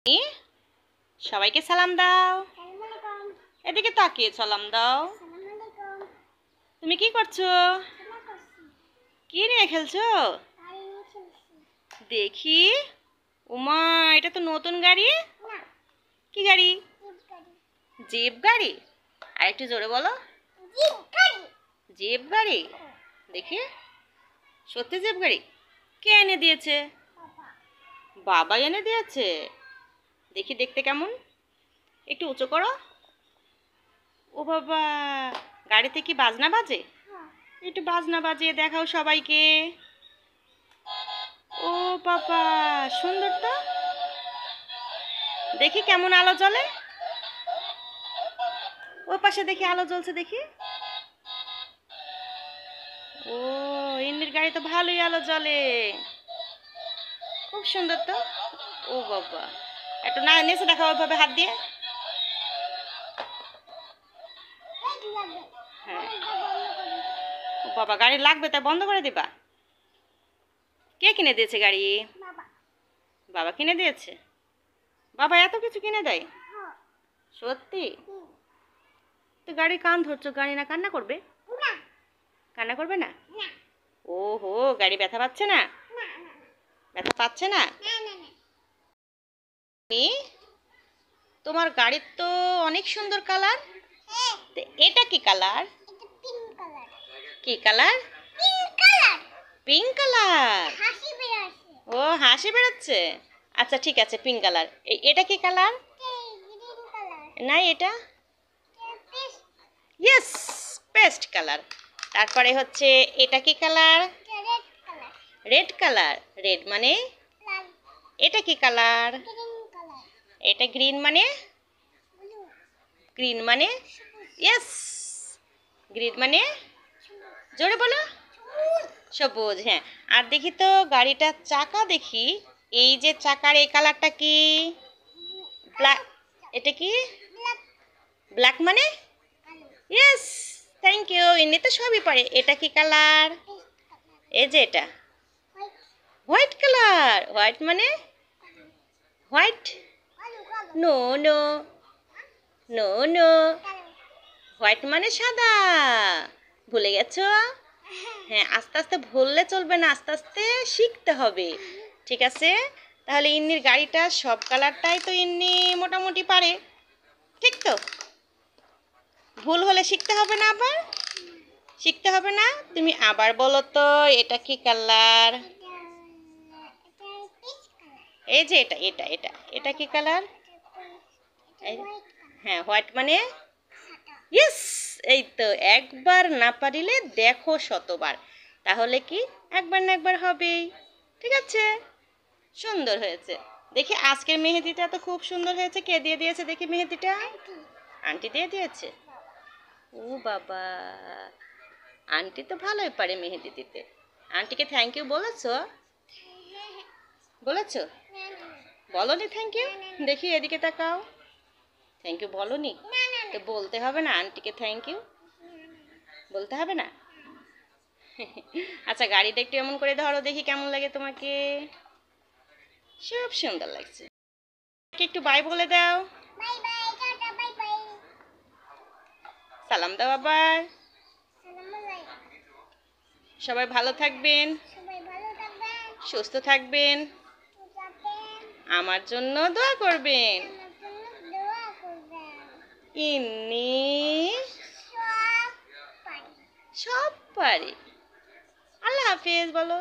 ই, সবাইকে সালাম দাও। এদিকে তাকিয়ে সালাম দাও। তুমি কি করছো? কি নিয়ে খেলছো? দেখি। উমা, এটা তো নতুন গাড়ি। কি গাড়ি? জিপ গাড়ি। আর একটু জোরে বলো। জিপ গাড়ি। দেখি, সত্যি জিপ গাড়ি? কে এনে দিয়েছে? বাবা এনে দিয়েছে। দেখি দেখতে কেমন, একটু উঁচু করো। ও বাবা, গাড়িতে কি বাজনা বাজে? একটু বাজনা বাজিয়ে দেখাও সবাইকে। ও বাবা, সুন্দর তো। দেখি কেমন আলো জ্বলে। ও পাশে দেখি আলো জ্বলছে, দেখি। ও, ইন্দির গাড়ি তো ভালোই আলো জ্বলে, খুব সুন্দর তো। ও বাবা, একটু না নিচে দেখাও ওইভাবে হাত দিয়ে। হ্যাঁ। ও বাবা, গাড়ি লাগবে তাই বন্ধ করে দিবা? কে কিনে দিয়েছে গাড়ি? বাবা কিনে দিয়েছে। বাবা এত কিছু কিনে দেয়? সত্যি? তো গাড়ি কান ধরছো, গাড়ি না কান্না করবে? কান্না করবে না? ওহো, গাড়ি ব্যথা পাচ্ছে না? ব্যথা পাচ্ছে না? তোমার গাড়ির তো অনেক সুন্দর কালার। এটা কি কালার? কি কালার? Pink colour. ও, হাসি বেরোচ্ছে। আচ্ছা ঠিক আছে, পিঙ্ক কালার। এটা কি কালার? না, এটা ইয়েস, পেস্ট কালার। তারপরে হচ্ছে এটা কি কালার? Red colour. রেড মানে? এটা কি কালার? এটা গ্রিন মানে? গ্রিন মানে? ইয়েস, গ্রিন মানে? জোরে বলো। সবুজ। হ্যাঁ। আর দেখি তো গাড়িটার চাকা, দেখি। এই যে চাকার এই কালারটা কি? ব্ল্যাক। এটা কি? ব্ল্যাক মানে? Yes, thank you. এমনি তো সবই পারে। এটা কি কালার? এই যে এটা হোয়াইট কালার। হোয়াইট মানে? White? No no no no, white মানে সাদা। ভুলে গেছো? হ্যাঁ, আস্তে আস্তে ভুললে চলবে না, আস্তে আস্তে শিখতে হবে। ঠিক আছে, তাহলে ইন্নির গাড়িটা সব কালারটাই তো ইন্নি মোটামুটি পারে, ঠিক তো? ভুল হলে শিখতে হবে না? আবার শিখতে হবে না? তুমি আবার বলো তো, এটা কি কালার? এই যে এটা এটা এটা এটা কি কালার? হ্যাঁ, হোয়াইট মানে? ইয়েস, এই তো। একবার না পারিলে দেখো শতবার, তাহলে কি একবার না একবার হবেই। ঠিক আছে, সুন্দর হয়েছে। দেখি আজকের মেহেদিটা তো খুব সুন্দর হয়েছে। কে দিয়ে দিয়েছে দেখি মেহেদিটা? আন্টি দিয়ে দিয়েছে। ও বাবা, আন্টি তো ভালোই পারে মেহেদি দিতে। আন্টিকে থ্যাংক ইউ বলেছো? বলেছো? বলনি থ্যাংক ইউ? দেখি এদিকে তাকাও। থ্যাংক ইউ বলনি তো? বলতে হবে না আন্টিকে থ্যাংক ইউ? বলতে হবে না? আচ্ছা, গাড়িটা একটু এমন করে ধরো, দেখি কেমন লাগে তোমাকে। খুব সুন্দর লাগছে। একটু বাই বলে দাও। সালাম দাও আবার। সবাই ভালো থাকবেন, সুস্থ থাকবেন, আমার জন্য দোয়া করবেন। ইন্নি সব পারি। আল্লাহ হাফেজ বলো।